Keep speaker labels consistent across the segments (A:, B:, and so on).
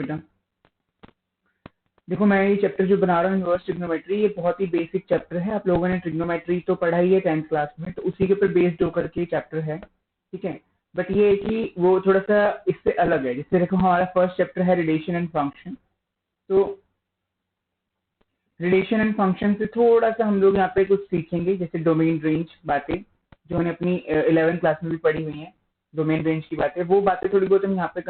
A: बेटा देखो, मैं ये चैप्टर जो बना रहा हूँ इनवर्स ट्रिग्नोमेट्री, ये बहुत ही बेसिक चैप्टर है। आप लोगों ने ट्रिग्नोमेट्री तो पढ़ाई है 10th क्लास में, तो उसी के ऊपर बेस्ड होकर के चैप्टर है, ठीक है। बट ये है कि वो थोड़ा सा इससे अलग है। जैसे देखो हमारा फर्स्ट चैप्टर है रिलेशन एंड फंक्शन, तो रिलेशन एंड फंक्शन से थोड़ा सा हम लोग यहाँ पे कुछ सीखेंगे, जैसे डोमेन रेंज बातें जो हमने अपनी 11th क्लास में भी पढ़ी हुई है। डोमेन रेंज की बातें, वो बातें थोड़ी बहुत हम यहाँ पे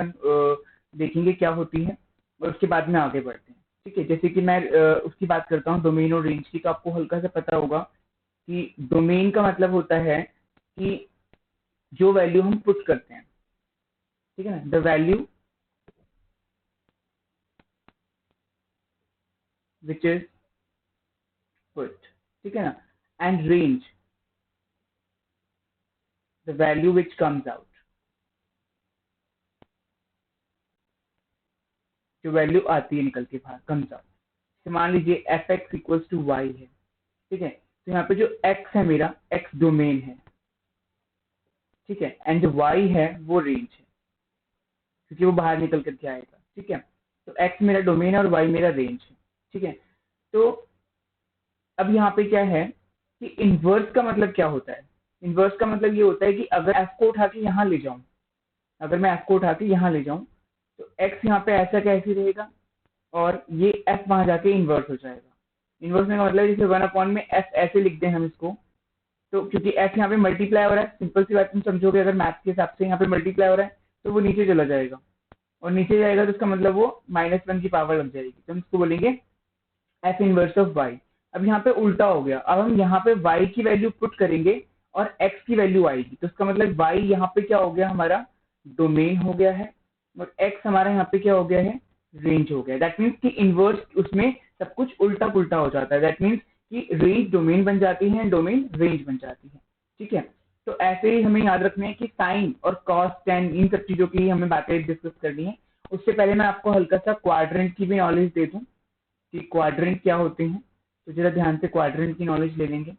A: देखेंगे क्या होती है, और उसके बाद में आगे बढ़ते हैं, ठीक है। जैसे कि मैं उसकी बात करता हूँ डोमेन और रेंज की, तो आपको हल्का सा पता होगा कि डोमेन का मतलब होता है कि जो वैल्यू हम पुट करते हैं, ठीक है ना, the value which is put, ठीक है ना, and range the value which comes out, जो वैल्यू आती है निकल के बाहर, कम्स आउट। तो मान लीजिए f x equals to y है, ठीक है। तो यहाँ पे जो x है मेरा, x डोमेन है, ठीक है, एंड जो y है वो रेंज है, क्योंकि वो बाहर निकल करके आएगा, ठीक है। तो x मेरा डोमेन है और y मेरा रेंज है, ठीक है। तो अब यहाँ पे क्या है कि इनवर्स का मतलब क्या होता है। इनवर्स का मतलब ये होता है कि अगर f को उठा के यहाँ ले जाऊं, अगर मैं f को उठा के यहाँ ले जाऊं, तो x यहाँ पे ऐसा कैसे रहेगा, और ये f वहां जाके इन्वर्स हो जाएगा। इन्वर्स में का मतलब जैसे 1 में f ऐसे लिख दें हम इसको, तो क्योंकि f यहाँ पे मल्टीप्लाई हो रहा है, सिंपल सी बात तुम समझोगे, अगर मैथ के हिसाब से यहाँ पे मल्टीप्लाई हो रहा है तो वो नीचे चला जाएगा, और नीचे जाएगा तो उसका मतलब वो -1 की पावर लग जाएगी, तो हम इसको बोलेंगे f इनवर्स ऑफ y। अब यहाँ पे उल्टा हो गया, अब हम यहाँ पे y की वैल्यू पुट करेंगे और x की वैल्यू आएगी, तो उसका मतलब y यहाँ पे क्या हो गया, हमारा डोमेन हो गया है, और x हमारा यहाँ पे क्या हो गया है, रेंज हो गया। दैट मीन्स कि इनवर्स उसमें सब कुछ उल्टा पुल्टा हो जाता है। दैट मीन्स कि रेंज डोमेन बन जाती है, डोमेन रेंज बन जाती है, ठीक है। तो ऐसे ही हमें याद रखना है कि साइन और कॉस टेन इन सब चीजों की हमें बातें डिस्कस करनी है। उससे पहले मैं आपको हल्का सा क्वाड्रेंट की भी नॉलेज दे दूं कि क्वाड्रेंट क्या होते हैं, तो जरा ध्यान से क्वाड्रेंट की नॉलेज ले लेंगे।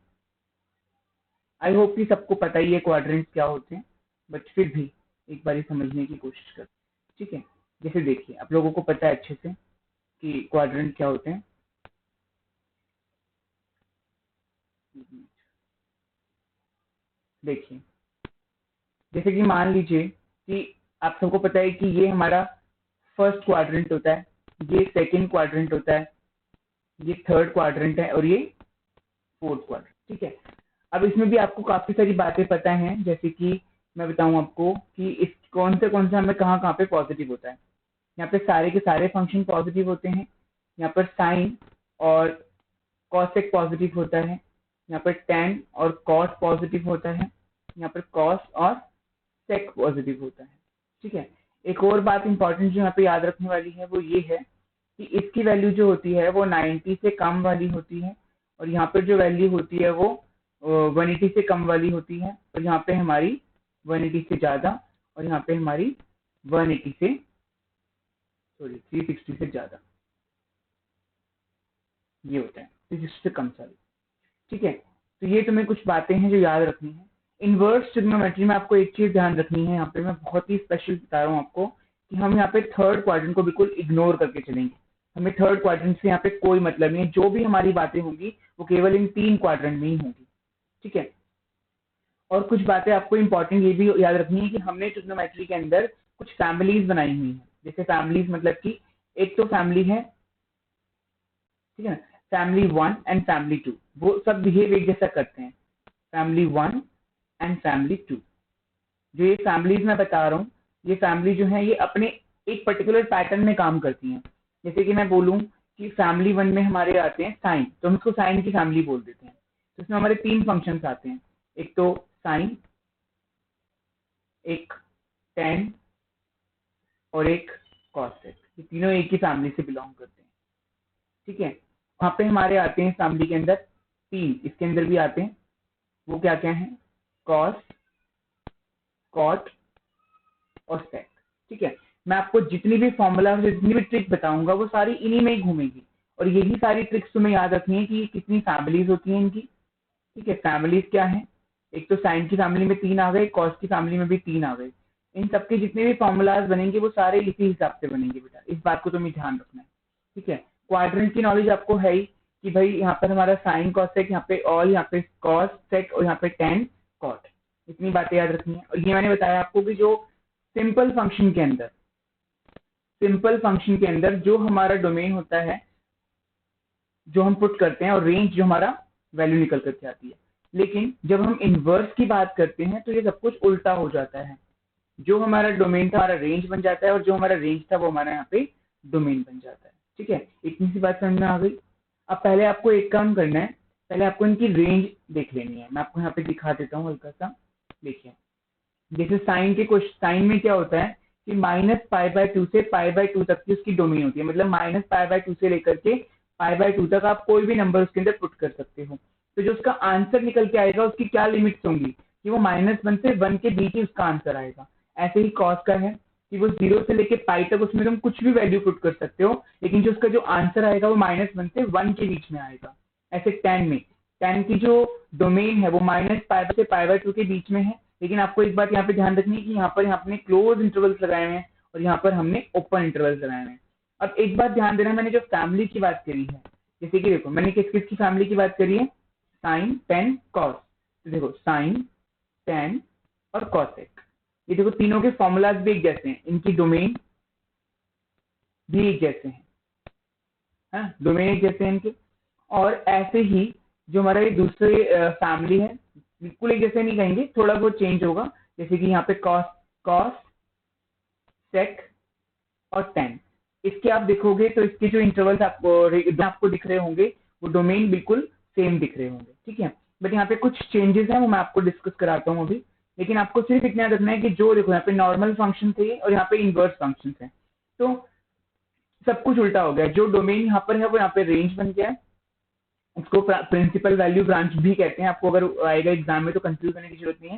A: आई होप कि सबको पता ही है क्वाड्रेंट क्या होते हैं, बट फिर भी एक बार समझने की कोशिश कर, ठीक है। जैसे देखिए आप लोगों को पता है अच्छे से कि क्वाड्रेंट क्या होते हैं। देखिए जैसे कि मान लीजिए कि आप सबको पता है कि ये हमारा फर्स्ट क्वाड्रेंट होता है, ये सेकंड क्वाड्रेंट होता है, ये थर्ड क्वाड्रेंट है, और ये फोर्थ क्वाड्रेंट, ठीक है। अब इसमें भी आपको काफी सारी बातें पता हैं, जैसे कि मैं बताऊं आपको कि इस कौन से हमें कहाँ पे पॉजिटिव होता है। यहाँ पे सारे के सारे फंक्शन पॉजिटिव होते हैं। यहाँ पर साइन और कॉसेक पॉजिटिव होता है, यहाँ पर टेन और कॉट पॉजिटिव होता है, यहाँ पर कॉस और सेक पॉजिटिव होता है, ठीक है। एक और बात इंपॉर्टेंट जो यहाँ पे याद रखने वाली है वो ये है कि इसकी वैल्यू जो होती है वो 90 से कम वाली होती है, और यहाँ पर जो वैल्यू होती है वो 180 से कम वाली होती है, और यहाँ पे हमारी 180 से ज्यादा, और यहाँ पे हमारी 180 से 360 से ज्यादा, ये होता है 360 से कम सारी, ठीक है। तो ये तुम्हें कुछ बातें हैं जो याद रखनी है। इनवर्स ट्रिग्नोमेट्री में आपको एक चीज ध्यान रखनी है, यहाँ पे मैं बहुत ही स्पेशल बता रहा हूँ आपको कि हम यहाँ पे थर्ड क्वाड्रेंट को बिल्कुल इग्नोर करके चलेंगे। हमें थर्ड क्वाड्रेंट से यहाँ पे कोई मतलब नहीं है, जो भी हमारी बातें होंगी वो केवल इन 3 क्वाड्रेंट में ही होंगी, ठीक है। और कुछ बातें आपको इंपॉर्टेंट ये भी याद रखनी है कि हमने ट्रिग्नोमेट्री के अंदर कुछ फैमिलीज बनाई हुई है। जैसे फैमिलीज मतलब कि एक तो फैमिली है, ठीक है ना, फैमिली 1 एंड फैमिली 2, वो सब बिहेव एक जैसा करते हैं। फैमिली 1 एंड फैमिली 2, जो ये फैमिलीज मैं बता रहा हूँ, ये फैमिली जो है ये अपने एक पर्टिकुलर पैटर्न में काम करती हैं। जैसे कि मैं बोलूँ कि फैमिली 1 में हमारे आते हैं साइन, तो हम इसको साइन की फैमिली बोल देते हैं। तो इसमें हमारे 3 फंक्शंस आते हैं, एक तो साइन, एक टेन और एक कॉसेक। ये तीनों एक ही फैमिली से बिलोंग करते हैं, ठीक है। वहाँ पे हमारे आते हैं फैमिली के अंदर 3, इसके अंदर भी आते हैं, वो क्या क्या है, कॉस, कॉट और सेक, ठीक है। मैं आपको जितनी भी फॉर्मूला जितनी भी ट्रिक बताऊंगा वो सारी इन्हीं में ही घूमेगी, और यही सारी ट्रिक्स तुम्हें याद रखनी है कि कितनी फैमिलीज होती हैं इनकी, ठीक है। फैमिलीज क्या है, एक तो साइन की फैमिली में 3 आ गए, कॉस की फैमिली में भी 3 आ गए, इन सबके जितने भी फॉर्मूलाज बनेंगे वो सारे इसी हिसाब से बनेंगे बेटा, इस बात को तुम्हें ध्यान रखना है, ठीक है। क्वाड्रेंट की नॉलेज आपको है ही कि भाई यहाँ पर हमारा साइन कॉस सेक, यहाँ पे ऑल, यहाँ पे कॉस सेक और यहाँ पे टेन कॉट, इतनी बातें याद रखनी है। और ये मैंने बताया आपको कि जो सिंपल फंक्शन के अंदर जो हमारा डोमेन होता है जो हम पुट करते हैं और रेंज जो हमारा वैल्यू निकल करके आती है, लेकिन जब हम इनवर्स की बात करते हैं तो ये सब कुछ उल्टा हो जाता है। जो हमारा डोमेन था हमारा रेंज बन जाता है और जो हमारा रेंज था वो हमारा यहाँ पे डोमेन बन जाता है, ठीक है। इतनी सी बात समझ में आ गई। अब पहले आपको एक काम करना है, पहले आपको इनकी रेंज देख लेनी है। मैं आपको यहाँ पे दिखा देता हूँ हल्का सा, देखिए जैसे साइन के कुछ साइन में क्या होता है कि -π/2 से π/2 तक की उसकी डोमेन होती है, मतलब -π/2 से लेकर के π/2 तक आप कोई भी नंबर उसके अंदर पुट कर सकते हो। तो जो उसका आंसर निकल के आएगा उसकी क्या लिमिट्स होंगी कि वो -1 से 1 के बीच ही उसका आंसर आएगा। ऐसे ही कॉस का है कि वो 0 से लेके पाई तक उसमें तुम कुछ भी वैल्यू पुट कर सकते हो, लेकिन जो उसका जो आंसर आएगा वो -1 से 1 के बीच में आएगा। ऐसे tan में tan की जो डोमेन है वो -π से π/2 के बीच में है, लेकिन आपको एक बात यहाँ पे ध्यान रखनी है कि यहाँ पर हमने क्लोज इंटरवल्स लगाए हुए हैं और यहाँ पर हमने ओपन इंटरवल्स लगाए हुए हैं। अब एक बात ध्यान देना, मैंने जो फैमिली की बात करी है, जैसे कि देखो मैंने किस किस की फैमिली की बात करी है, साइन टेन कॉस। तो देखो साइन टेन और कॉसेक, ये देखो तीनों के फॉर्मूलाज भी एक जैसे हैं, इनकी डोमेन भी एक जैसे हैं, हाँ डोमेन एक जैसे हैं इनके। और ऐसे ही जो हमारा ये दूसरे फैमिली है बिल्कुल एक जैसे नहीं कहेंगे, थोड़ा बहुत चेंज होगा, जैसे कि यहाँ पे कॉस सेक और टेन, इसके आप देखोगे तो इसके जो इंटरवल्स आपको दिख रहे होंगे वो डोमेन बिल्कुल सेम दिख रहे होंगे, ठीक है। बट यहाँ पे कुछ चेंजेस हैं वो मैं आपको डिस्कस कराता हूँ अभी, लेकिन आपको सिर्फ इतना रखना है कि जो देखो यहाँ पे नॉर्मल फंक्शन थे और यहाँ पे इनवर्स फंक्शन है, तो सब कुछ उल्टा हो गया। जो डोमेन यहाँ पर है वो यहाँ पे रेंज बन गया है, उसको प्रिंसिपल वैल्यू ब्रांच भी कहते हैं, आपको अगर आएगा एग्जाम में तो कंफ्यूज होने की जरूरत नहीं है,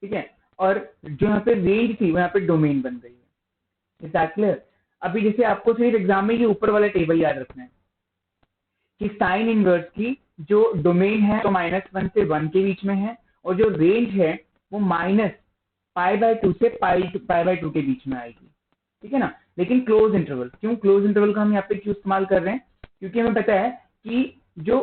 A: ठीक है। और जो यहाँ पे रेंज थी वो यहाँ पे डोमेन बन गई है। Is that clear? अभी जैसे आपको सिर्फ एग्जाम में ये ऊपर वाला टेबल याद रखना है कि साइन इनवर्स की जो डोमेन है तो -1 से 1 के बीच में है और जो रेंज है वो -π/2 से π/2 के बीच में आएगी, ठीक है ना। लेकिन क्लोज इंटरवल, क्यों क्लोज इंटरवल का हम यहाँ पे क्यों इस्तेमाल कर रहे हैं, क्योंकि हमें पता है कि जो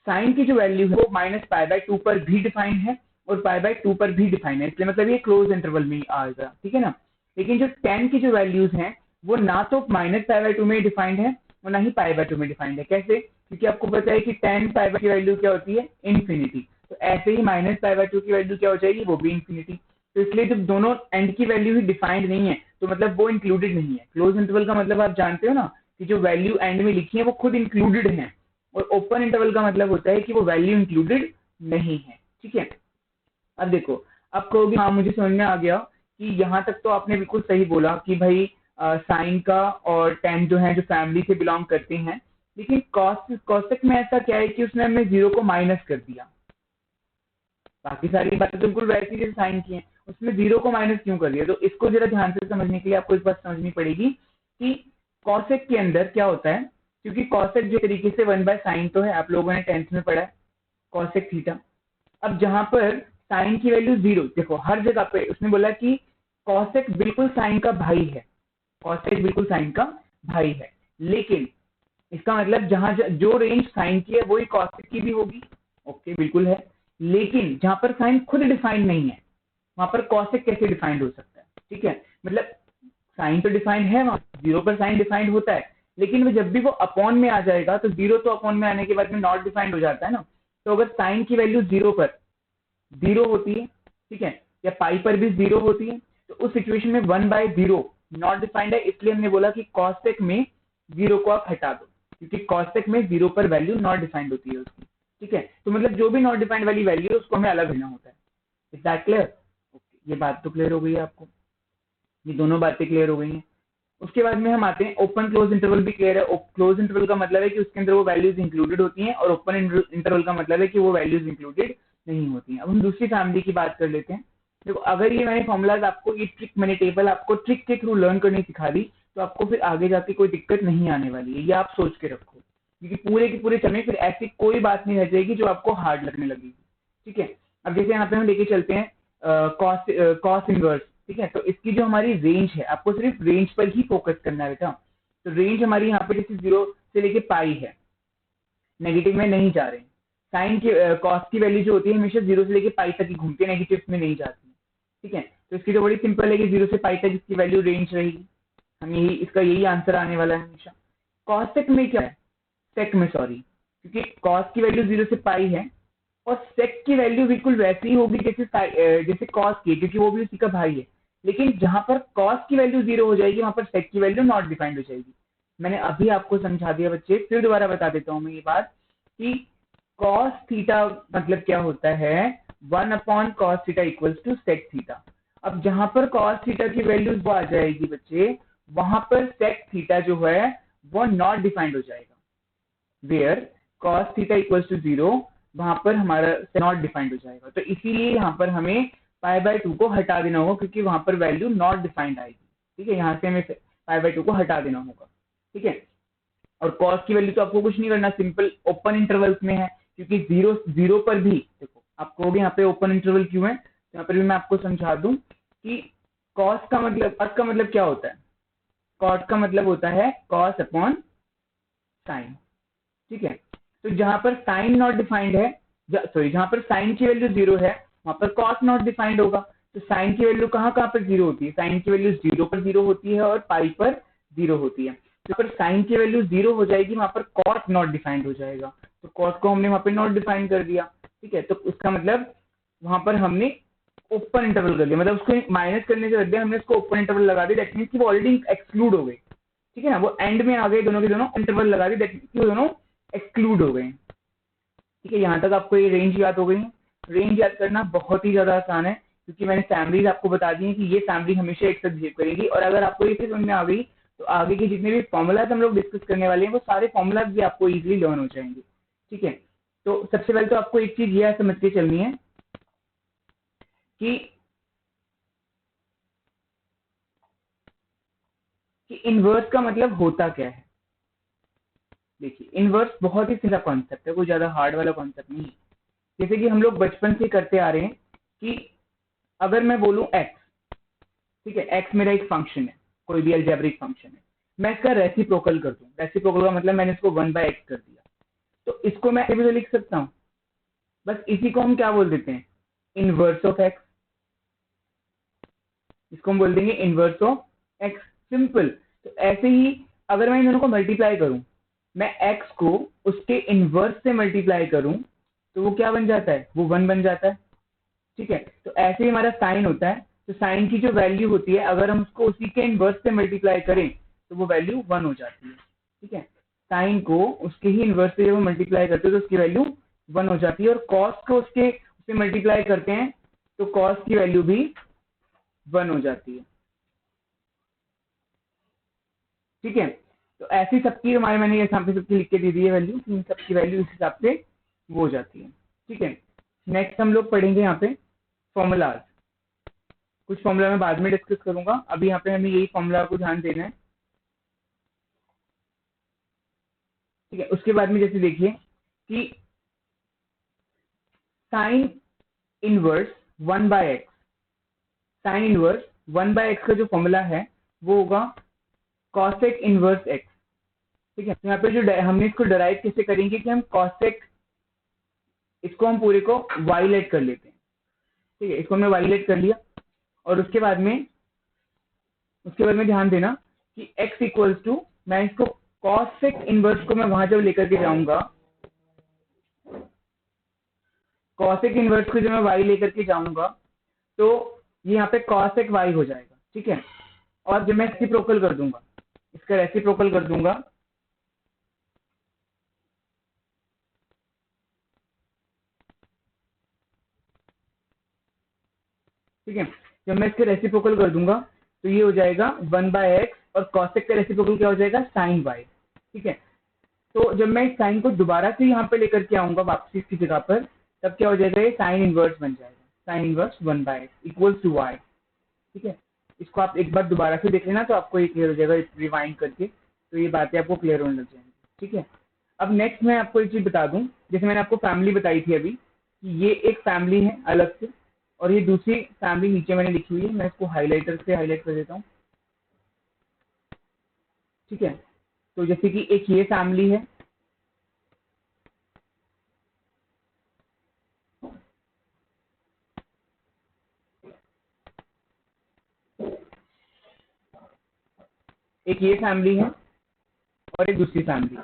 A: साइन की जो वैल्यू है वो -π/2 पर भी डिफाइंड है और π/2 पर भी डिफाइंड है, इसलिए मतलब ये क्लोज इंटरवल में आएगा, ठीक है ना। लेकिन जो 10 की जो वैल्यूज हैं वो ना तो -π/2 में डिफाइंड है और ना ही π/2 में डिफाइंड है। कैसे? क्योंकि आपको पता है कि 10 π/2 की वैल्यू क्या होती है, इन्फिनिटी, तो ऐसे ही -π/2 की वैल्यू क्या हो जाएगी, वो भी इन्फिनिटी। तो इसलिए जब दोनों एंड की वैल्यू ही डिफाइंड नहीं है तो मतलब वो इंक्लूडेड नहीं है। क्लोज इंटरवल का मतलब आप जानते हो ना कि जो वैल्यू एंड में लिखी है वो खुद इंक्लूडेड है, और ओपन इंटरवल का मतलब होता है कि वो वैल्यू इंक्लूडेड नहीं है, ठीक है। अब देखो, अब कहोगे हाँ मुझे समझ में आ गया कि यहाँ तक तो आपने बिल्कुल सही बोला कि भाई साइन का और टेन जो है जो फैमिली से बिलोंग करते हैं, लेकिन कॉसेक में ऐसा क्या है कि उसने हमने 0 को माइनस कर दिया। बाकी सारी बातें तो बिल्कुल वैसी जैसे साइन की हैं, उसमें 0 को माइनस क्यों कर दिया, तो इसको जरा ध्यान से समझने के लिए आपको एक बात समझनी पड़ेगी कि कॉसेक के अंदर क्या होता है। क्योंकि कॉसेक जो तरीके से 1/sin तो है, आप लोगों ने 10th में पढ़ा है कॉसेक थीटा। अब जहां पर साइन की वैल्यू 0, देखो हर जगह पे उसने बोला कि कॉसेक बिल्कुल साइन का भाई है, कॉसेक बिल्कुल साइन का भाई है, लेकिन इसका मतलब जहां जो रेंज साइन की है वही कॉसेक की भी होगी, ओके बिल्कुल है। लेकिन जहां पर साइन खुद डिफाइंड नहीं है वहां पर कॉसेक कैसे डिफाइंड हो सकता है, ठीक है। मतलब साइन तो डिफाइंड है, वहां 0 पर साइन डिफाइंड होता है, लेकिन वो जब भी वो अपॉन में आ जाएगा तो 0 तो अपॉन में आने के बाद में नॉट डिफाइंड हो जाता है ना। तो अगर साइन की वैल्यू 0 पर 0 होती है, ठीक है, या पाई पर भी 0 होती है, तो उस सिचुएशन में 1/0 नॉट डिफाइंड है, इसलिए हमने बोला कि कॉसेक में 0 को आप हटा दो, क्योंकि कॉसेक में 0 पर वैल्यू नॉट डिफाइंड होती है उसकी, ठीक है। तो मतलब जो भी नॉट डिफाइंड वाली वैल्यू है उसको हमें अलग लेना होता है। Is that clear? ओके, ये बात तो क्लियर हो गई है आपको, ये दोनों बातें क्लियर हो गई हैं। उसके बाद में हम आते हैं ओपन क्लोज इंटरवल भी क्लियर है। क्लोज इंटरवल का मतलब है कि उसके अंदर वो वैल्यूज इंक्लूडेड होती हैं और ओपन इंटरवल का मतलब है कि वो वैल्यूज इंक्लूडेड नहीं होती हैं। अब हम दूसरी फैमिली की बात कर लेते हैं। देखो अगर ये मैंने फॉर्मूलाज आपको ये ट्रिक मैंने टेबल आपको ट्रिक के थ्रू लर्न करनी सिखा दी तो आपको फिर आगे जाके कोई दिक्कत नहीं आने वाली है, ये आप सोच के रखो, क्योंकि पूरे के पूरे समय फिर ऐसी कोई बात नहीं रह जाएगी जो आपको हार्ड लगने लगेगी, ठीक है। अब जैसे यहाँ पे हम लेके चलते हैं कॉस इनवर्स, ठीक है। तो इसकी जो हमारी रेंज है, आपको सिर्फ रेंज पर ही फोकस करना है बेटा। तो रेंज हमारी यहाँ पे जैसे 0 से लेके पाई है, नेगेटिव में नहीं जा रहे हैं। साइन की कॉस की वैल्यू जो होती है हमेशा 0 से लेके पाई तक ही घूमती है, नेगेटिव में नहीं जाती है, ठीक है। तो इसकी तो बड़ी सिंपल है कि 0 से पाई तक इसकी वैल्यू रेंज रहेगी, हम इसका यही आंसर आने वाला है हमेशा। कॉसेक में क्या है, सेक में सॉरी, क्योंकि कॉस की वैल्यू 0 से पाई है और सेक की वैल्यू बिल्कुल वैसी ही होगी जैसे कॉस की, क्योंकि वो भी उसी का भाई है। लेकिन जहां पर कॉस की वैल्यू 0 हो जाएगी वहां पर सेक की वैल्यू नॉट डिफाइंड हो जाएगी। मैंने अभी आपको समझा दिया बच्चे, फिर दोबारा बता देता हूँ मैं ये बात कि कॉस थीटा मतलब क्या होता है, 1/cos theta equals to sec theta. अब जहां पर कॉस थीटा की वैल्यू वो आ जाएगी बच्चे, वहां पर सेक थीटा जो है वो नॉट डिफाइंड हो जाएगा। Where cos theta equals to 0, वहां पर हमारा नॉट डिफाइंड हो जाएगा। तो इसीलिए यहाँ पर हमें π/2 को हटा देना होगा, क्योंकि वहां पर वैल्यू नॉट डिफाइंड आएगी, ठीक है। यहाँ से हमें π/2 को हटा देना होगा, ठीक है। और cos की वैल्यू तो आपको कुछ नहीं करना, सिंपल ओपन इंटरवल्स में है, क्योंकि 0 पर भी देखो आप कहोगे यहाँ पे ओपन इंटरवल क्यों है, तो यहाँ पर भी मैं आपको समझा दूं कि cos का मतलब क्या होता है, cos का मतलब होता है cos अपॉन साइन, ठीक है। तो जहां पर साइन नॉट डिफाइंड है, जहां पर साइन की वैल्यू 0 है वहां पर कॉस नॉट डिफाइंड होगा। तो साइन की वैल्यू कहाँ पर 0 होती है, साइन की वैल्यू 0 पर 0 होती है और पाई पर 0 होती है। तो पर साइन की वैल्यू 0 हो जाएगी, वहां पर कॉस नॉट डिफाइंड हो जाएगा। तो कॉस को हमने वहां पर नॉट डिफाइंड कर दिया, ठीक है। तो उसका मतलब वहां पर हमने ओपन इंटरवल कर दिया, मतलब उसको माइनस करने से बदले हमने उसको ओपन इंटरवल लगा दिया, दैट मीन्स कि वो ऑलरेडी एक्सक्लूड हो गए, ठीक है ना। वो एंड में आ गए, दोनों के दोनों इंटरवल लगा दिए, दैट मीन्स कि वो दोनों एक्सक्लूड हो गए, ठीक है। यहाँ तक आपको ये रेंज याद हो गई। रेंज याद करना बहुत ही ज्यादा आसान है, क्योंकि मैंने फैमिलीज आपको बता दी है कि ये फैमिली हमेशा एक साथ बिहेव करेगी। और अगर आपको ये चीज समझ में आ गई तो आगे के जितने भी फॉर्मूलाज हम लोग डिस्कस करने वाले हैं वो सारे फॉर्मूलाज भी आपको इजीली लर्न हो जाएंगे, ठीक है। तो सबसे पहले तो आपको एक चीज यह समझ के चलनी है कि इनवर्स का मतलब होता क्या है। देखिए, इनवर्स बहुत ही सीधा कॉन्सेप्ट है, कोई ज्यादा हार्ड वाला कॉन्सेप्ट नहीं है। जैसे कि हम लोग बचपन से करते आ रहे हैं कि अगर मैं बोलूं x, ठीक है, x मेरा एक फंक्शन है, कोई भी अलजेब्रिक फंक्शन है, मैं इसका रेसिप्रोकल कर दूं, रेसिप्रोकल का मतलब मैंने इसको 1/x कर दिया, तो इसको मैं ऐसे भी तो लिख सकता हूं, बस इसी को हम क्या बोल देते हैं, इनवर्स ऑफ x। इसको हम बोल देंगे इनवर्स ऑफ x, सिंपल। तो ऐसे ही अगर मैं इन दोनों को मल्टीप्लाई करूं, मैं x को उसके इनवर्स से मल्टीप्लाई करूं, तो वो क्या बन जाता है, वो 1 बन जाता है, ठीक है। तो ऐसे ही हमारा साइन होता है, तो साइन की जो वैल्यू होती है अगर हम उसको उसी के इनवर्स से मल्टीप्लाई करें तो वो वैल्यू 1 हो जाती है, ठीक है। साइन को उसके ही इनवर्स से जब हम मल्टीप्लाई करते हैं तो उसकी वैल्यू 1 हो जाती है, और कॉस को उससे मल्टीप्लाई करते हैं तो कॉस की वैल्यू भी 1 हो जाती है, ठीक है। तो ऐसी सबकी हमारे मैंने यहाँ पे सबकी लिख के दे दी है वैल्यू, इन सबकी वैल्यू इस हिसाब से वो हो जाती है, ठीक है। नेक्स्ट हम लोग पढ़ेंगे यहाँ पे फॉर्मूलाज। कुछ फॉर्मूला मैं बाद में डिस्कस करूंगा, अभी यहाँ पे हमें यही फॉर्मूला को ध्यान देना है, ठीक है। उसके बाद में जैसे देखिए कि sine inverse 1/x, sign inverse 1/x का जो फॉर्मूला है वो होगा कॉसेक इनवर्स x, ठीक है। तो यहाँ पे जो हमने इसको डराइव कैसे करेंगे कि हम कॉसेक, इसको हम पूरे को वाइलेट कर लेते हैं, ठीक है। इसको हमने वाइलेट कर लिया, और उसके बाद में ध्यान देना कि x इक्वल्स टू, मैं इसको कॉसेक इनवर्स को मैं वहां जब लेकर के जाऊंगा, कॉसेक इनवर्स को जब मैं y लेकर के जाऊंगा तो ये यहाँ पे कॉसेक y हो जाएगा, ठीक है। और जब मैं रेसिप्रोकल कर दूंगा, इसका रेसिप्रोकल कर दूंगा, ठीक है। जब मैं इसके रेसिप्रोकल कर दूंगा तो ये हो जाएगा 1/x, और कॉसेक का रेसिप्रोकल क्या हो जाएगा, साइन y, ठीक है। तो जब मैं इस साइन को दोबारा से यहाँ पे लेकर के आऊंगा वापसी इसकी जगह पर, तब क्या हो जाएगा, ये साइन इनवर्स बन जाएगा, sine inverse 1/x equals to y, ठीक है। इसको आप एक बार दोबारा से देख लेना तो आपको ये क्लियर हो जाएगा, रिवाइंड करके, तो ये बातें आपको क्लियर होने लग जाएंगी, ठीक है। अब नेक्स्ट मैं आपको एक चीज बता दूं, जैसे मैंने आपको फैमिली बताई थी अभी कि ये एक फैमिली है अलग से, और ये दूसरी फैमिली नीचे मैंने लिखी हुई है, मैं इसको हाईलाइटर से हाईलाइट कर देता हूँ। ठीक है, तो जैसे कि एक ये फैमिली है, एक ये फैमिली है और एक दूसरी फैमिली।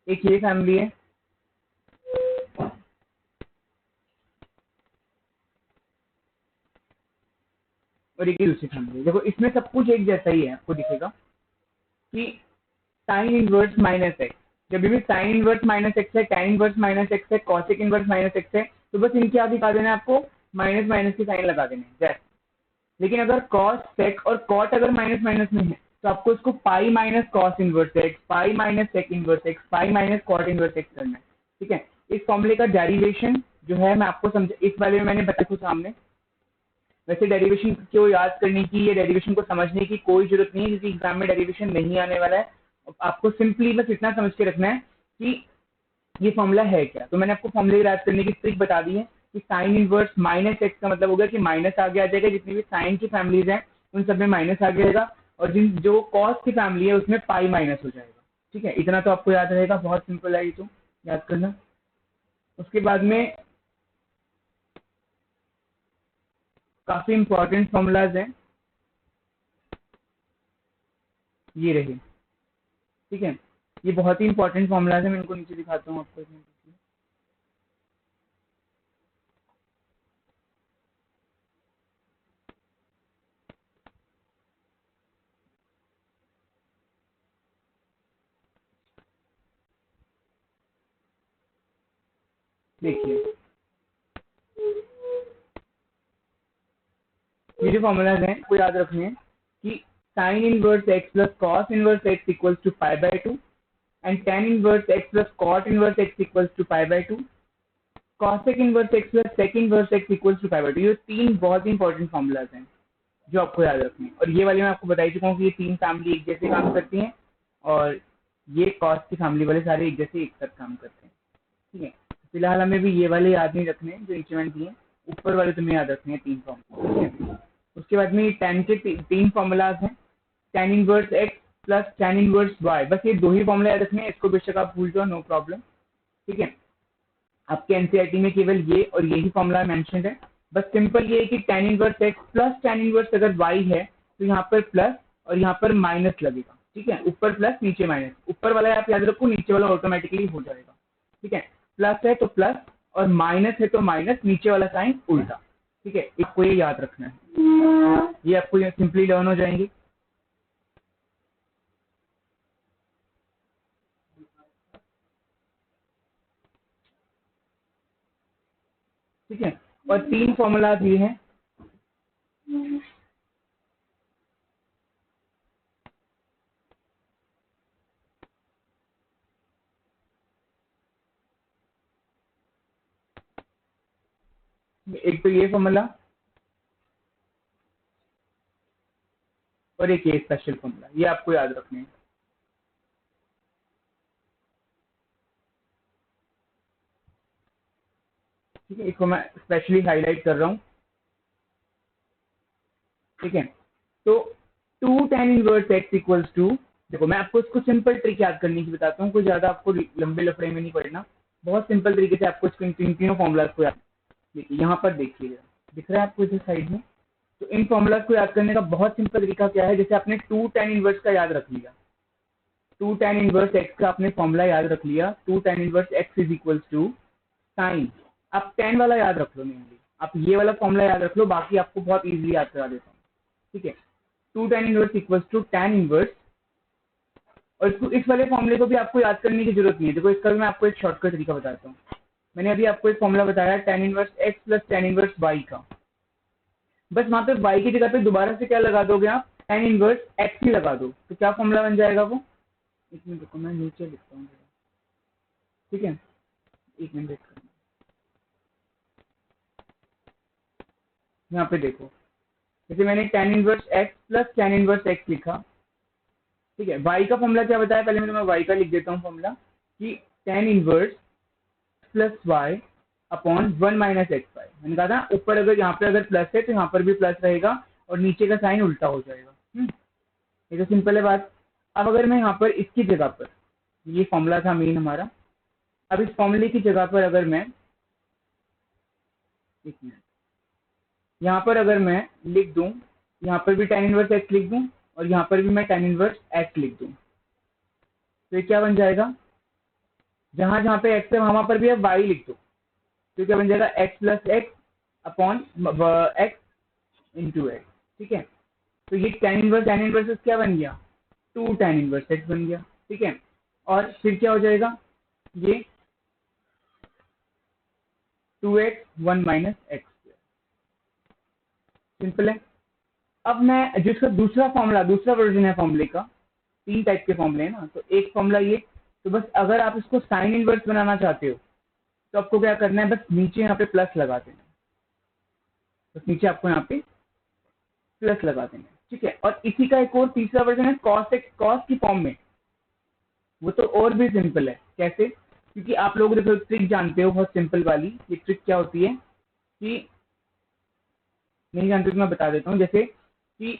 A: एक ये फैमिली है और एक ये दूसरी फैमिली है। देखो इसमें सब कुछ एक जैसा ही है, आपको दिखेगा कि साइन इनवर्स माइनस एक्स, जब भी साइन इनवर्स माइनस एक्स है, tan इनवर्स माइनस एक्स है, कॉसेक इनवर्स माइनस एक्स है, तो बस इनके आगे दिखा देना है आपको, माइनस माइनस के साइन लगा देने हैं जैसे। लेकिन अगर कॉस सेक और कॉट अगर माइनस माइनस में है तो आपको इसको pi minus cos inverse x, pi minus sec inverse x, pi minus cot inverse x करना है। ठीक है, इस फॉर्मूले का डेरिवेशन जो है मैं आपको समझ, इस वाले में मैंने बताया सामने। वैसे डेरिवेशन को याद करने की या डेरिवेशन को समझने की कोई जरूरत नहीं है, क्योंकि एग्जाम में डेरिवेशन नहीं आने वाला है। आपको सिंपली बस इतना समझ के रखना है कि ये फॉर्मूला है क्या। तो मैंने आपको फॉर्मूले याद करने की ट्रिक बता दी है कि साइन इनवर्स माइनस एक्स का मतलब होगा कि माइनस आगे आ जाएगा, जितनी भी साइन की फैमिलीज हैं उन सब में माइनस आ जाएगा, और जिन जो कॉस की फैमिली है उसमें पाई माइनस हो जाएगा। ठीक है, इतना तो आपको याद रहेगा, बहुत सिंपल है ये तो याद करना। उसके बाद में काफी इंपॉर्टेंट फॉर्मूलाज हैं, ये रहे। ठीक है, ये बहुत ही इंपॉर्टेंट फॉर्मूलाज है, मैं इनको नीचे दिखाता हूँ आपको। देखिए ये जो फॉर्मूलाज हैं वो याद रखने हैं कि sine inverse x plus cos inverse x equals to pi by 2 and tan inverse x plus cot inverse x equals to pi by 2, cosec inverse x plus sec inverse x equals to pi by 2। ये तीन बहुत ही important formulas हैं जो आपको याद रखने हैं। और ये वाली मैं आपको बता ही चुका हूँ कि ये तीन फैमिली एक जैसे काम करती हैं, और ये कॉस की फैमिली वाले सारे एक जैसे एक साथ काम करते हैं। ठीक है, फिलहाल हमें भी ये वाले याद नहीं रखने हैं जो नीचे मैंने दिए, ऊपर वाले तुम्हें याद रखने हैं, तीन फॉर्मूला। ठीक है, उसके बाद में tan के तीन फॉर्मूलाज हैं, tan inverse x plus tan inverse y, बस ये दो ही फॉर्मूला याद रखने हैं, इसको बेशक आप भूल जाओ, नो प्रॉब्लम। ठीक है, आपके एनसीईआरटी में केवल ये और यही फॉर्मूला मेंशन्ड है। बस सिंपल ये है कि tan inverse x plus tan inverse अगर y है तो यहाँ पर प्लस और यहाँ पर माइनस लगेगा। ठीक है, ऊपर प्लस नीचे माइनस, ऊपर वाला आप याद रखो, नीचे वाला ऑटोमेटिकली हो जाएगा। ठीक है, प्लस है तो प्लस और माइनस है तो माइनस, नीचे वाला साइन उल्टा। ठीक है, आपको ये याद रखना है, ये आपको सिंपली लर्न हो जाएंगे। ठीक है, और तीन फॉर्मूला ये हैं। एक तो ये फॉर्मूला और एक ये स्पेशल फॉर्मूला, ये आपको याद रखने हैं। ठीक है, इसको मैं स्पेशली हाईलाइट कर रहा हूँ। ठीक है, तो 2 tan inverse x equals to, देखो मैं आपको इसको सिंपल ट्रिक याद करने की बताता हूँ, कोई ज्यादा आपको लंबे लफड़े में नहीं पड़ना, बहुत सिंपल तरीके से आपको तीनों फॉर्मूलाज को याद। देखिए यहाँ पर देखिए, दिख रहा है आपको इधर साइड में। तो इन फॉर्मूलाज को याद करने का बहुत सिंपल तरीका क्या है, जैसे आपने 2 tan इनवर्स का याद रख लिया, 2 tan इनवर्स x का आपने फॉर्मूला याद रख लिया, 2 tan inverse x is equals to sine. आप tan वाला याद रख लो, नहीं आप ये वाला फॉर्मूला याद रख लो, बाकी आपको बहुत इजीली याद करा देता हूँ। ठीक है, 2 tan inverse equals to tan inverse, और इसको इस वाले फॉर्मूले को भी आपको याद करने की जरूरत नहीं है। देखो इसका भी मैं आपको एक शॉर्टकट तरीका बताता हूँ। मैंने अभी आपको एक फॉर्मूला बताया tan inverse x plus tan inverse y का, बस वहां पे y की जगह पे दोबारा से क्या लगा दोगे आप, tan इनवर्स x ही लगा दो, तो क्या फॉर्मूला बन जाएगा वो, एक मिनट रुको मैं नीचे लिखता हूँ। ठीक है, एक मिनट वेट करना, यहाँ पे देखो, जैसे मैंने tan inverse x plus tan inverse x लिखा, ठीक है। y का फॉर्मूला क्या बताया, पहले मैं तुम्हें y का लिख देता हूँ फॉर्मूला, कि tan inverse plus y upon 1 minus x y. मैंने कहा था ऊपर अगर यहाँ पे अगर प्लस है तो यहाँ पर भी प्लस रहेगा और नीचे का साइन उल्टा हो जाएगा। ये तो सिंपल है बात। अब अगर मैं यहाँ पर इसकी जगह पर, ये फॉर्मूला था मेन हमारा, अब इस फॉर्मूले की जगह पर अगर मैं, एक मिनट, यहाँ पर अगर मैं लिख दूं, यहाँ पर भी tan इनवर्स x लिख दूं और यहाँ पर भी मैं tan इनवर्स x लिख दूं, तो ये क्या बन जाएगा, जहां जहां पे x है वहां पर भी अब y लिख दो, तो क्या बन जाएगा x plus x upon x into x, ठीक है। तो ये tan इनवर्स क्या बन गया, 2 tan इनवर्स x बन गया, ठीक है। और फिर क्या हो जाएगा, ये 2x 1 माइनस एक्स, सिंपल है। अब मैं जिसका दूसरा फॉर्मूला, दूसरा वर्जन है फॉर्मूले का, 3 टाइप के फॉर्मूले हैं ना, तो एक फॉर्मूला ये, तो बस अगर आप इसको साइन इनवर्स बनाना चाहते हो तो आपको क्या करना है, बस नीचे यहाँ पे प्लस लगा देना, बस नीचे आपको यहाँ पे प्लस लगा देना, ठीक है। और इसी का एक और तीसरा वर्जन है cos x, cos की फॉर्म में, वो तो और भी सिंपल है। कैसे, क्योंकि आप लोग देखो ट्रिक जानते हो बहुत सिंपल वाली। ये ट्रिक क्या होती है कि नहीं जानते तो मैं बता देता हूँ। जैसे कि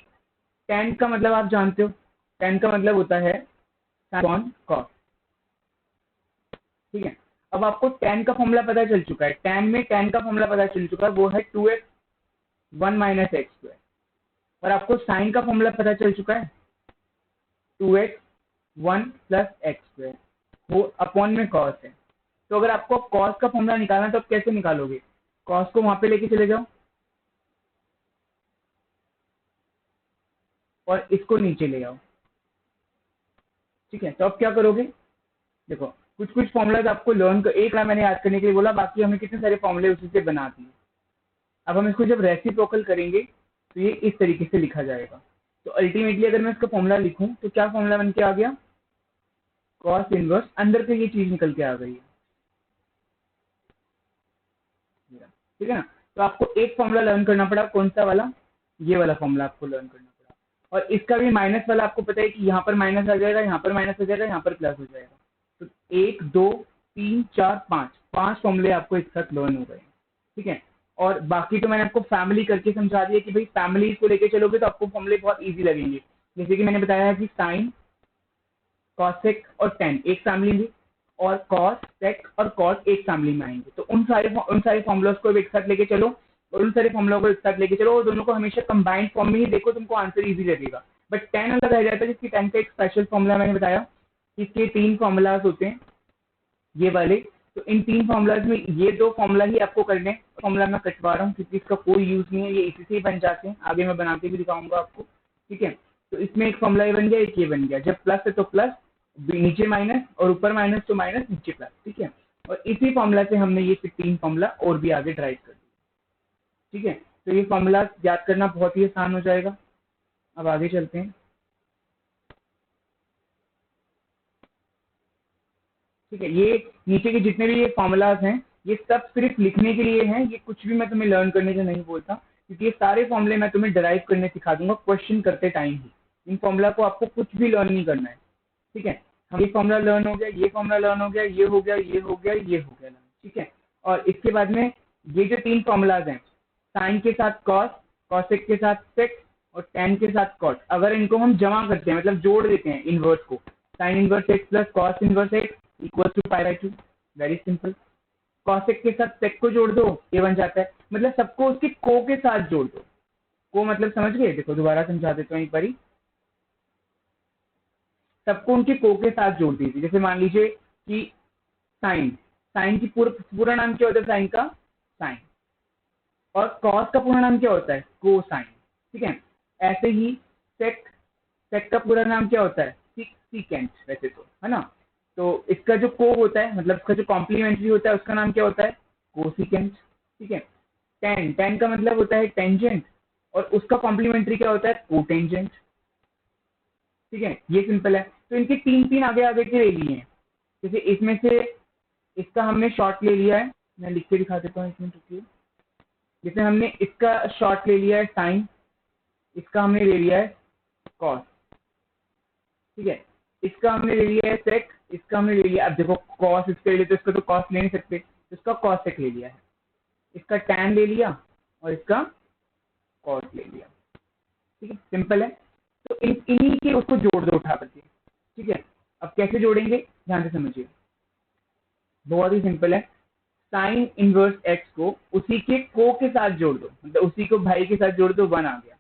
A: tan का मतलब आप जानते हो, tan का मतलब होता है sin cos, ठीक है। अब आपको tan का फॉर्मूला पता चल चुका है, tan का फॉर्मूला पता चल चुका है, वो है 2x 1 माइनस एक्स स्क्वायर। और आपको साइन का फॉर्मूला पता चल चुका है, 2x 1 प्लस एक्स स्क्वायर, वो अपॉन में cos है। तो अगर आपको cos का फॉर्मूला निकालना है तो आप कैसे निकालोगे, cos को वहां पे लेके चले जाओ और इसको नीचे ले आओ, ठीक है। तो अब क्या करोगे, देखो कुछ कुछ फॉर्मूलाज आपको लर्न कर, एक मैंने याद करने के लिए बोला, बाकी हमें कितने सारे फॉर्मूले उसी से बना दिए। अब हम इसको जब रेसिप्रोकल करेंगे तो ये इस तरीके से लिखा जाएगा। तो अल्टीमेटली अगर मैं इसका फॉर्मूला लिखूं तो क्या फॉर्मूला बन के आ गया, cos इनवर्स, अंदर से ये चीज निकल के आ गई है, ठीक है ना। तो आपको एक फॉर्मूला लर्न करना पड़ा, कौन सा वाला, ये वाला फॉर्मूला आपको लर्न करना पड़ा। और इसका भी माइनस वाला आपको पता है कि यहाँ पर माइनस आ जाएगा, यहाँ पर माइनस आ जाएगा, यहाँ पर प्लस हो जाएगा। तो 1 2 3 4 5 फॉर्मूले आपको एक साथ लर्न हो गए, ठीक है। और बाकी तो मैंने आपको फैमिली करके समझा दिया कि भाई फैमिली को लेके चलोगे तो आपको फॉर्मूले बहुत इजी लगेंगे। जैसे कि मैंने बताया है कि साइन, कॉसेक और टेन एक फैमिली में, और कॉस, सेक और कॉट एक फैमिली में आएंगे। तो उन सारे फॉर्मुलाज को एक साथ लेके चलो और उन सारे फॉर्मुला को एक साथ लेके चलो, और दोनों को हमेशा कंबाइंड फॉर्म में ही देखो, तुमको आंसर इजी लगेगा। बट टेन अलग रह जाता है, जिसकी टेन का एक स्पेशल फॉर्मूला मैंने बताया, इसके 3 फॉर्मूलाज होते हैं ये वाले। तो इन 3 फॉर्मूलाज में ये 2 फॉर्मूला ही आपको करने, फॉर्मूला मैं कटवा रहा हूँ क्योंकि इसका कोई यूज नहीं है, ये इसी से ही बन जाते हैं, आगे मैं बना के भी दिखाऊंगा आपको, ठीक है। तो इसमें एक फॉर्मूला ये बन गया, एक ये बन गया, जब प्लस है तो प्लस, नीचे माइनस, और ऊपर माइनस तो माइनस, नीचे प्लस, ठीक है। और इसी फॉर्मूला से हमने ये 3 फॉर्मूला और भी आगे ड्राइव कर दिया, ठीक है। तो ये फॉर्मूला याद करना बहुत ही आसान हो जाएगा। अब आगे चलते हैं, ठीक है। ये नीचे के जितने भी ये फॉर्मूलाज हैं ये सब सिर्फ लिखने के लिए हैं, ये कुछ भी मैं तुम्हें लर्न करने का नहीं बोलता, क्योंकि ये सारे फॉर्मूले मैं तुम्हें डिराइव करने सिखा दूंगा क्वेश्चन करते टाइम ही। इन फॉर्मूला को आपको कुछ भी लर्न नहीं करना है, ठीक है। हम ये फॉर्मूला लर्न हो गया, ये फॉर्मूला लर्न हो गया, ये हो गया, ये हो गया, ये हो गया, ठीक है। और इसके बाद में ये जो 3 फॉर्मूलाज हैं, साइन के साथ कॉस, कॉसेक के साथ सेक और टेन के साथ कॉट, अगर इनको हम जमा करते हैं मतलब जोड़ देते हैं इनवर्स को, sine inverse x plus cos inverse x equal to π/2, very simple. Cosec के साथ सेक को जोड़ दो, ये बन जाता है, मतलब सबको उसके को के साथ जोड़ दो। को मतलब समझ गए, देखो दोबारा समझा देता हूँ एक बारी, सबको उनके को के साथ जोड़ दीजिए। जैसे मान लीजिए कि साइन, साइन की पूरा नाम क्या होता है, साइन का साइन, और कॉस का पूरा नाम क्या होता है, कोसाइन, ठीक है। ऐसे ही सेक, सेक का पूरा नाम क्या होता है, सीकेंट वैसे तो, है ना। तो इसका जो को होता है, मतलब इसका जो कॉम्प्लीमेंट्री होता है उसका नाम क्या होता है, कोसिकेंट, ठीक है। टेन, टेन का मतलब होता है टेंजेंट, और उसका कॉम्प्लीमेंट्री क्या होता है, कोटेंजेंट, ठीक है। ये सिंपल है। तो इनके 3 आगे आगे के ले लिए हैं। जैसे इसमें से इसका हमने शॉर्ट ले लिया है, मैं लिख के दिखा देता हूँ, इसमें रुकिए। जैसे हमने इसका शॉर्ट ले लिया है साइन, इसका हमने ले लिया है कॉस, ठीक है, इसका हमने ले लिया है सेक, इसका हमने ले लिया, अब देखो कॉस इसके लिए तो इसका तो कॉस ले नहीं सकते, तो इसका कॉस सेक ले लिया है, इसका टैन ले लिया और इसका कॉस ले लिया, ठीक है, सिंपल है। तो इन्हीं के उसको जोड़ दो उठा करके, ठीक है। अब कैसे जोड़ेंगे ध्यान से समझिए, बहुत ही सिंपल है। साइन इनवर्स एक्स को उसी के को के साथ जोड़ दो, मतलब उसी को भाई के साथ जोड़ दो, 1 आ गया।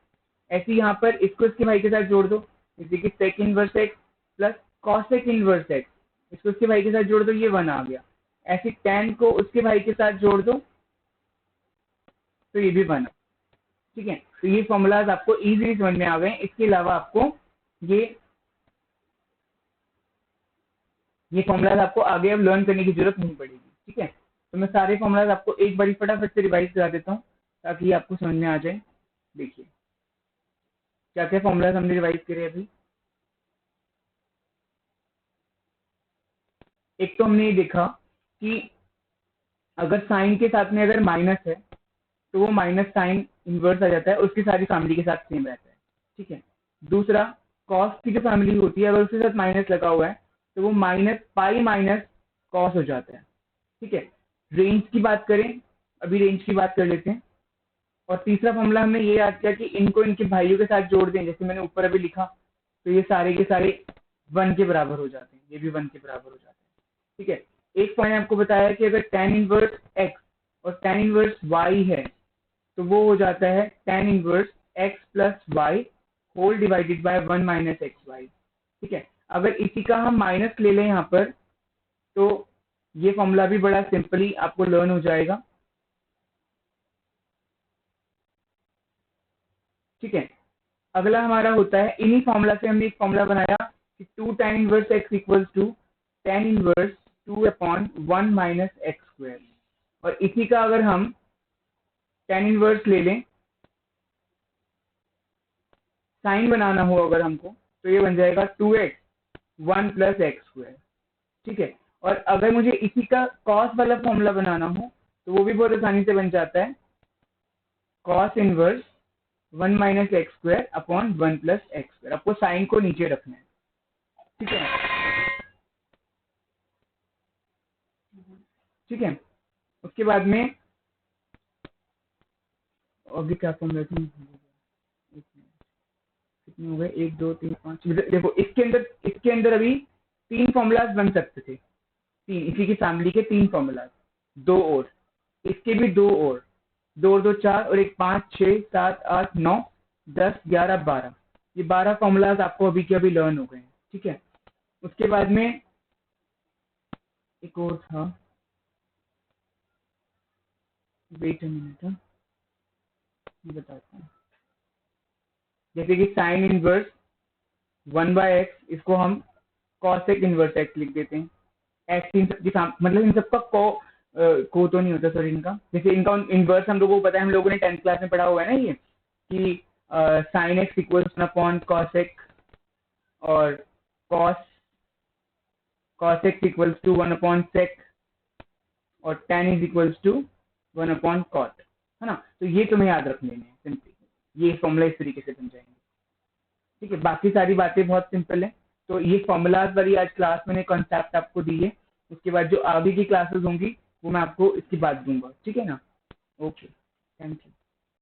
A: ऐसे यहाँ पर इसको इसके भाई के साथ जोड़ दो, जैसे कि sec inverse x plus cosec inverse x, इसको इसके भाई के साथ जोड़ दो, ये 1 आ गया। ऐसे टैन को उसके भाई के साथ जोड़ दो तो ये भी 1, ठीक है। तो ये फॉर्मूलाज आपको इजीली समझ में आ गए। इसके अलावा आपको ये फॉर्मूलाज आपको आगे अब लर्न करने की जरूरत नहीं पड़ेगी, ठीक है। तो मैं सारे फॉर्मूलाज आपको एक बारी फटाफट से रिवाइज करा देता हूँ ताकि ये आपको समझ में आ जाए। देखिए क्या क्या फॉर्मूलाज हमने रिवाइज करे अभी। एक तो हमने ये देखा कि अगर साइन के साथ में अगर माइनस है तो वो माइनस साइन इनवर्स आ जाता है, उसकी सारी फैमिली के साथ सेम रहता है, ठीक है। दूसरा, कॉस की जो फैमिली होती है अगर उसके साथ माइनस लगा हुआ है तो वो माइनस पाई माइनस कॉस हो जाता है, ठीक है। रेंज की बात करें, अभी रेंज की बात कर लेते हैं। और तीसरा फॉर्मूला हमने ये याद किया कि इनको इनके भाइयों के साथ जोड़ दें, जैसे मैंने ऊपर अभी लिखा, तो ये सारे के सारे 1 के बराबर हो जाते हैं, ये भी 1 के बराबर हो जाते हैं, ठीक है। एक पॉइंट आपको बताया कि अगर tan इनवर्स एक्स और tan इनवर्स वाई है तो वो हो जाता है tan inverse x plus y whole divided by 1 minus x y, ठीक है। अगर इसी का हम माइनस ले लें यहाँ पर तो ये फॉर्मूला भी बड़ा सिंपली आपको लर्न हो जाएगा, ठीक है। अगला हमारा होता है, इन्हीं फॉर्मूला से हमने एक फॉर्मूला बनाया कि 2 tan inverse x equals to tan inverse 2 upon 1 minus x square, और इसी का अगर हम tan इनवर्स ले लें, साइन बनाना हो अगर हमको, तो ये बन जाएगा 2x 1 प्लस एक्स स्क्वायर, ठीक है। और अगर मुझे इसी का कॉस वाला फॉर्मूला बनाना हो तो वो भी बहुत आसानी से बन जाता है, cos inverse 1 minus x square upon 1 plus x square. आपको साइन को नीचे रखना है, ठीक है, ठीक है। उसके बाद में अभी क्या फॉर्मूला थी, कितने हो गए, 1 2 3 5, देखो इसके अंदर अभी 3 फॉर्मूलाज बन सकते थे, 3 इसी की फैमिली के 3 फॉर्मूलाज, 2 और इसके भी 2 और 2 और 2 4 और एक 5 6 7 8 9 10 11 12, ये 12 फॉर्मूलाज आपको अभी के अभी लर्न हो गए हैं, ठीक है। उसके बाद में एक और था, वेट अ मिनट, मैं बताता हूँ। जैसे कि साइन इनवर्स 1 बाय एक्स, इसको हम कॉसेक इनवर्स एक्स लिख देते हैं। एक्स इन सबकी मतलब इन सबका को तो नहीं होता, सॉरी, इनका जैसे इनका इनवर्स हम लोगों को पता है, हम लोगों ने 10th क्लास में पढ़ा हुआ है ना ये, कि sine x equals upon cosec और cos x equals to 1 upon sec और tan is equals to 1 upon cot, है ना। तो ये तुम्हें याद रख लेने हैं सिंपली, ये फॉर्मूला इस तरीके से बन जाएंगे, ठीक है। बाकी सारी बातें बहुत सिंपल है। तो ये फॉर्मूलाज वाली आज क्लास मैंने कॉन्सेप्ट आपको दी है, उसके बाद जो आगे की क्लासेस होंगी वो मैं आपको इसकी बात दूंगा, ठीक है ना। Okay, thank you.